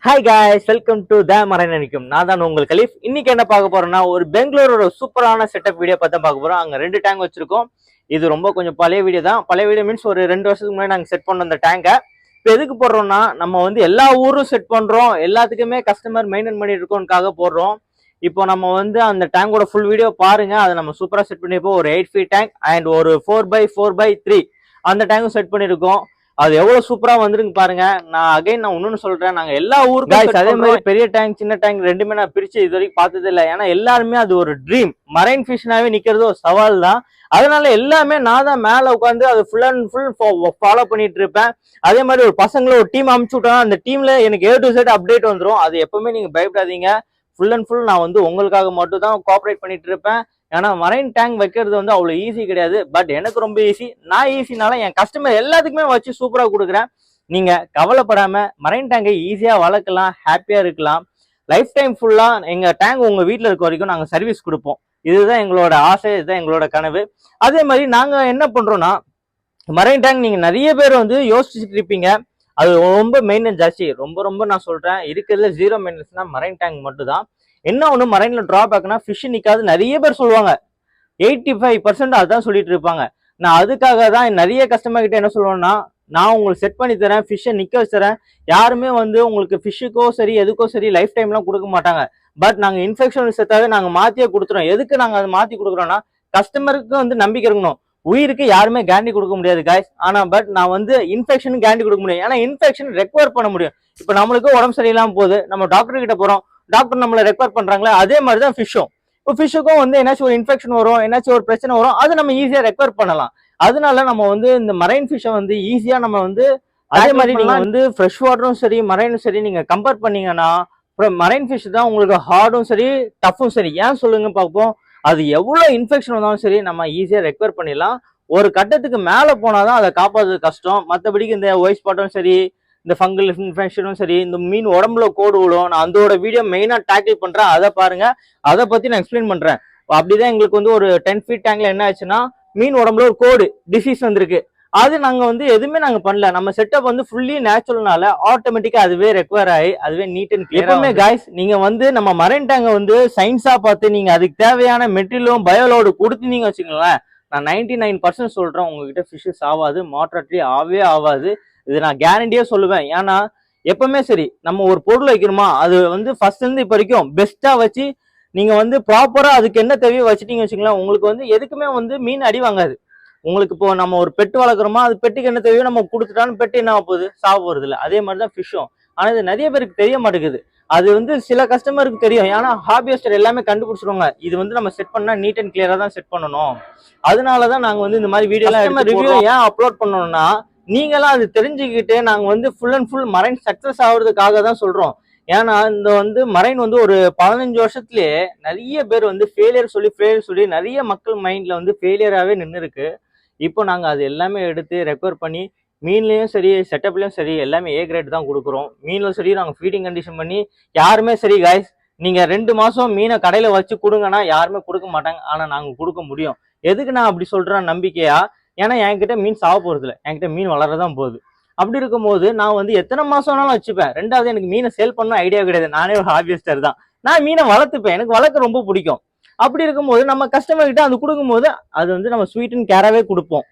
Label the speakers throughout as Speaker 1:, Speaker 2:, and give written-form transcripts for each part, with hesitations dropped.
Speaker 1: Hi guys, welcome to the marine நினைக்கும். நான் தான் உங்கள் கலீஃப். இன்னைக்கு என்ன பார்க்க போறோம்னா, ஒரு பெங்களூரோட சூப்பரான செட்டப் வீடியோ பார்த்தா பார்க்க போறோம். அங்க 2 டேங்க் வச்சிருக்கோம். இது ரொம்ப கொஞ்சம் பழைய வீடியோ தான். பழைய வீடியோ மீன்ஸ் ஒரு 2 வருஷத்துக்கு முன்னாடி நாங்கள் செட் பண்ணோம் அந்த டேங்கை. இப்போ எதுக்கு போடுறோம்னா, நம்ம வந்து எல்லா ஊரும் செட் பண்றோம், எல்லாத்துக்குமே கஸ்டமர் மெயின்டைன் பண்ணிட்டு இருக்கோம்காக போடுறோம். இப்போ நம்ம வந்து அந்த டேங்கோட ஃபுல் வீடியோ பாருங்க. அதை நம்ம சூப்பரா செட் பண்ணிருப்போம். ஒரு 8 ஃபீட் டேங்க் அண்ட் ஒரு 4x4x3 அந்த டேங்கும் செட் பண்ணிருக்கோம். அது எவ்வளவு சூப்பரா வந்துருக்கு பாருங்க. நான் இன்னொன்னு சொல்றேன், நாங்க எல்லா ஊருக்கும் அதே மாதிரி பெரிய டேங்க் சின்ன டேங்க் ரெண்டுமே நான் பிரிச்சு இது வரைக்கும் பார்த்தது இல்லை. ஏன்னா எல்லாருமே அது ஒரு ட்ரீம். மரைன் ஃபிஷ்னாவே நிக்கிறது ஒரு சவால் தான். அதனால எல்லாமே நான் தான் மேல உட்காந்து அது ஃபுல் அண்ட் ஃபுல் ஃபாலோ பண்ணிட்டு இருப்பேன். அதே மாதிரி ஒரு பசங்களை ஒரு டீம் அனுப்பிச்சு விட்டோம், அந்த டீம்ல எனக்கு A to Z அப்டேட் வந்துடும். அது எப்பவுமே நீங்க பயப்படாதீங்க. ஃபுல் அண்ட் ஃபுல் நான் வந்து உங்களுக்காக மட்டும் தான் கோஆபரேட் பண்ணிட்டு இருப்பேன். ஏன்னா மரைன் டேங்க் வைக்கிறது வந்து அவ்வளோ ஈஸி கிடையாது. பட் எனக்கு ரொம்ப ஈஸி. நான் ஈஸினால என் கஸ்டமர் எல்லாத்துக்குமே வச்சு சூப்பராக கொடுக்குறேன். நீங்க கவலைப்படாம மரைன் டேங்கை ஈஸியா வளர்க்கலாம், ஹாப்பியா இருக்கலாம். லைஃப் டைம் ஃபுல்லா எங்க டேங்க் உங்க வீட்டில் இருக்க வரைக்கும் நாங்கள் சர்வீஸ் கொடுப்போம். இதுதான் எங்களோட ஆசை, இதுதான் எங்களோட கனவு. அதே மாதிரி நாங்க என்ன பண்றோம்னா, மரைன் டேங்க் நீங்க நிறைய பேர் வந்து யோசிச்சுட்டு இருப்பீங்க, அது ரொம்ப மெயின்டெனன்ஸ் ஜாஸ்தி. ரொம்ப நான் சொல்றேன், இருக்கிறதுல 0 மெயின்டெனன்ஸ்னா மரைன் டேங்க் மட்டும் தான். என்ன ஒண்ணு மரைன்ல டிராபேக்னா ஃபிஷ் நிக்காது. நிறைய பேர் சொல்லுவாங்க, 85% அதான் சொல்லிட்டு இருப்பாங்க. நான் அதுக்காக தான் நிறைய கஸ்டமர் கிட்ட என்ன சொல்லுவேன்னா, நான் உங்களுக்கு செட் பண்ணி தரேன், ஃபிஷ்ஷை நிக்க வச்சுறேன். யாருமே வந்து உங்களுக்கு ஃபிஷ்ஷுக்கோ சரி எதுக்கோ சரி லைஃப் டைம்லாம் கொடுக்க மாட்டாங்க. பட் நாங்க இன்ஃபெக்ஷன் செட்டாவே நாங்க மாத்தியே கொடுத்துறோம். எதுக்கு நாங்க அதை மாத்தி கொடுக்குறோம்னா, கஸ்டமருக்கு வந்து நம்பிக்கை இருக்கணும். உயிருக்கு யாருமே கேரண்டி கொடுக்க முடியாது காய்ஸ். ஆனா பட் நான் வந்து இன்ஃபெக்ஷன் கேரண்டி கொடுக்க முடியும். ஏன்னா இன்ஃபெக்ஷன் ரெக்கவர் பண்ண முடியும். இப்ப நம்மளுக்கு உடம்பு சரியில்லாம போகுது, நம்ம டாக்டர் கிட்ட போறோம், டாக்டர் நம்மளை ரெக்கவர் பண்றாங்களே, அதே மாதிரிதான் ஃபிஷ்ஷும். இப்போ ஃபிஷ்ஷுக்கும் வந்து என்னாச்சும் ஒரு இன்ஃபெக்ஷன் வரும், என்னாச்சும் ஒரு பிரச்சனை வரும், அது நம்ம ஈஸியா ரெக்கவர் பண்ணலாம். அதனால நம்ம வந்து இந்த மரைன் ஃபிஷ்ஷை வந்து ஈஸியா நம்ம வந்து அதே மாதிரி நீங்க வந்து ஃப்ரெஷ் வாட்டரும் சரி மரைனும் சரி நீங்க கம்பேர் பண்ணீங்கன்னா, மரைன் ஃபிஷ் தான் உங்களுக்கு ஹார்டும் சரி டஃப்பும் சரி. ஏன் சொல்லுங்க பார்ப்போம். அது எவ்வளவு இன்ஃபெக்ஷன் வந்தாலும் சரி நம்ம ஈஸியா ரெக்கவர் பண்ணிடலாம். ஒரு கட்டத்துக்கு மேல போனாதான் அதை காப்பாற்றுறது கஷ்டம். மற்றபடிக்கு இந்த ஒயிட் ஸ்பாட்டும் சரி, இந்த ஃபங்கல் இன்ஃபெக்ஷனும் சரி, இந்த மீன் உடம்புல கோடு விடும். நான் அதோட வீடியோ மெயினா டேக்கிள் பண்றேன், அதை பாருங்க. அதை பத்தி நான் எக்ஸ்பிளைன் பண்றேன். அப்படிதான் எங்களுக்கு வந்து ஒரு 10 ஃபீட் டேங்க்ல என்ன ஆச்சுன்னா, மீன் உடம்புல ஒரு கோடு டிசீஸ் வந்திருக்கு. அது நாங்க வந்து எதுவுமே நாங்க பண்ணல. நம்ம செட்டப் வந்து ஃபுல்லி நேச்சுரல்னால ஆட்டோமேட்டிக்கா அதுவே ரெக்வயர் ஆகி அதுவே நீட் அண்ட் கிளியர். எப்பவுமே காய்ஸ், நீங்க வந்து நம்ம மரைன் டேங்க வந்து சயின்ஸா பார்த்து நீங்க அதுக்கு தேவையான மெட்டீரியலும் பயோலோடு கொடுத்தீங்க வச்சுக்கோங்களேன், நான் 99% சொல்றேன், உங்ககிட்ட ஃபிஷ்ஷஸ் ஆகாது, மார்டாலிட்டி ஆகவே ஆகாது. இது நான் கேரண்டியா சொல்லுவேன். ஏன்னா எப்பவுமே சரி, நம்ம ஒரு பொருள் வைக்கணுமா, அது வந்து ஃபர்ஸ்ட்ல இருந்து இப்போ வரைக்கும் பெஸ்டா வச்சு நீங்க வந்து ப்ராப்பரா அதுக்கு என்ன தேவையோ வச்சுட்டீங்க வச்சுக்கலாம், உங்களுக்கு வந்து எதுக்குமே வந்து மீன் அடி வாங்காது. உங்களுக்கு இப்போ நம்ம ஒரு பெட்டு வளர்க்குறோமா, அது பெட்டுக்கு என்ன தேவையோ நம்ம கொடுத்துட்டாலும் பெட்டு என்ன போகுது, சாவ போறது இல்லை. அதே மாதிரிதான் ஃபிஷ்ஷும். ஆனா இது நிறைய பேருக்கு தெரிய மாட்டேங்குது. அது வந்து சில கஸ்டமருக்கு தெரியும். ஏன்னா ஹாபியஸ்டர் எல்லாமே கண்டுபிடிச்சிருவாங்க, இது வந்து நம்ம செட் பண்ணா நீட் அண்ட் கிளியரா தான் செட் பண்ணணும். அதனாலதான் நாங்க வந்து இந்த மாதிரி வீடியோ எல்லாம் ரிவ்யூ ஏன் அப்லோட் பண்ணோம்னா, நீங்களாம் அது தெரிஞ்சுக்கிட்டு நாங்க வந்து full and full marine success ஆகுறதுக்காக தான் சொல்றோம். ஏன்னா இந்த வந்து மரைன் வந்து ஒரு 15 வருஷத்துலயே நிறைய பேர் வந்து ஃபெயிலியர் சொல்லி நிறைய மக்கள் மைண்ட்ல வந்து ஃபெயிலியராகவே நின்று இருக்கு. இப்போ நாங்க அது எல்லாமே எடுத்து ரெக்கவர் பண்ணி மீன்லயும் சரி செட்டப்லயும் சரி எல்லாமே A கிரேட் தான் கொடுக்குறோம். மீன்ல சரி நாங்க ஃபீடிங் கண்டிஷன் பண்ணி யாருமே சரி காய்ஸ், நீங்க 2 மாசம் மீனை கடையில வச்சு கொடுங்கன்னா யாருமே கொடுக்க மாட்டாங்க. ஆனா நாங்க கொடுக்க முடியும். எதுக்கு நான் அப்படி சொல்றேன் நம்பிக்கையா, ஏன்னா என்கிட்ட மீன் சாவ போறது இல்லை, என்கிட்ட மீன் வளரதான் போகுது. அப்படி இருக்கும் போது நான் வந்து எத்தனை மாசம்னாலும் வச்சுப்பேன். ரெண்டாவது, எனக்கு மீனை சேல் பண்ண ஐடியா கிடையாது. நானே ஒரு ஹாபியஸ்டர் தான். நான் மீனை வளர்த்துப்பேன், எனக்கு வளர்க்க ரொம்ப பிடிக்கும். அப்படி இருக்கும்போது நம்ம கஸ்டமர் கிட்ட அது கொடுக்கும்போது அது வந்து நம்ம ஸ்வீட் அண்ட் கேராவே கொடுப்போம்.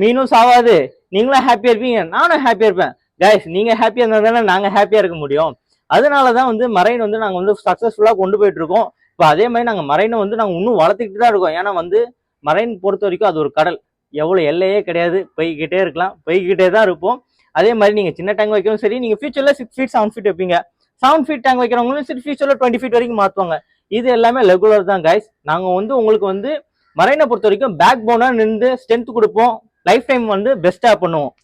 Speaker 1: மீனும் சாவாது, நீங்களும் ஹாப்பியா இருப்பீங்க, நானும் ஹாப்பியா இருப்பேன். கைஸ், நீங்க ஹாப்பியா இருந்தா தானே நாங்க ஹாப்பியா இருக்க முடியும். அதனாலதான் வந்து மரைன் வந்து நாங்க வந்து சக்சஸ்ஃபுல்லா கொண்டு போயிட்டு இருக்கோம். இப்போ அதே மாதிரி நாங்க மரைனை வந்து நாங்க இன்னும் வளர்த்துக்கிட்டு தான் இருக்கோம். ஏன்னா வந்து மரைன் பொறுத்த வரைக்கும் அது ஒரு கடல், எவ்வளவு எல்லையே கிடையாது, போய்கிட்டே இருக்கலாம், போய்கிட்டே தான் இருப்போம். அதே மாதிரி நீங்க சின்ன டேங்க் வைக்கணும் சரி, நீங்க ஃபியூச்சர்ல 6 ஃபீட் 7 ஃபீட் வைப்பீங்க, 7 ஃபீட் டேங்க் வைக்கிறவங்களும் சரி ஃபியூச்சர்ல 20 ஃபீட் வரைக்கும் மாத்துவாங்க. இது எல்லாமே ரெகுலர் தான் கைஸ். நாங்க வந்து உங்களுக்கு வந்து மரைனை பொறுத்த வரைக்கும் பேக் போனா நின்று ஸ்ட்ரென்த் கொடுப்போம், லைஃப் டைம் வந்து பெஸ்டா பண்ணுவோம்.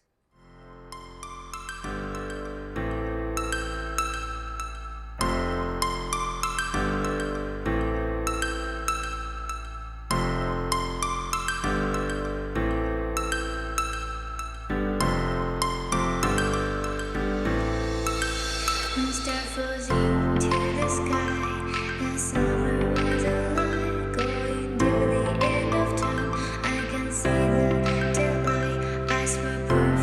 Speaker 2: Perfect.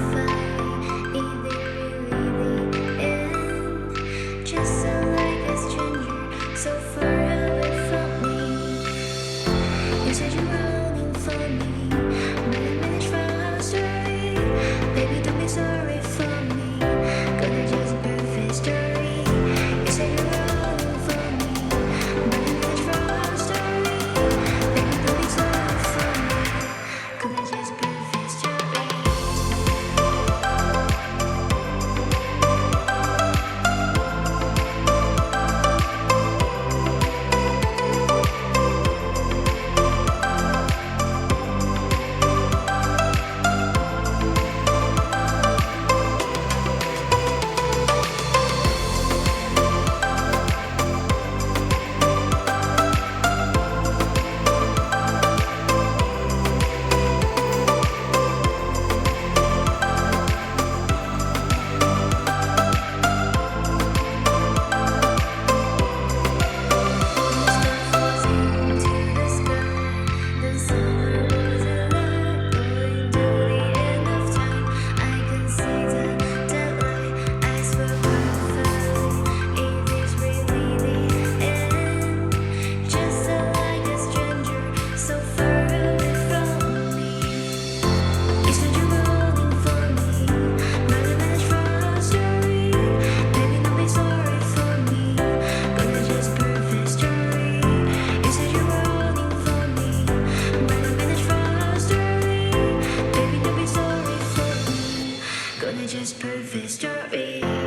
Speaker 2: just perfect story.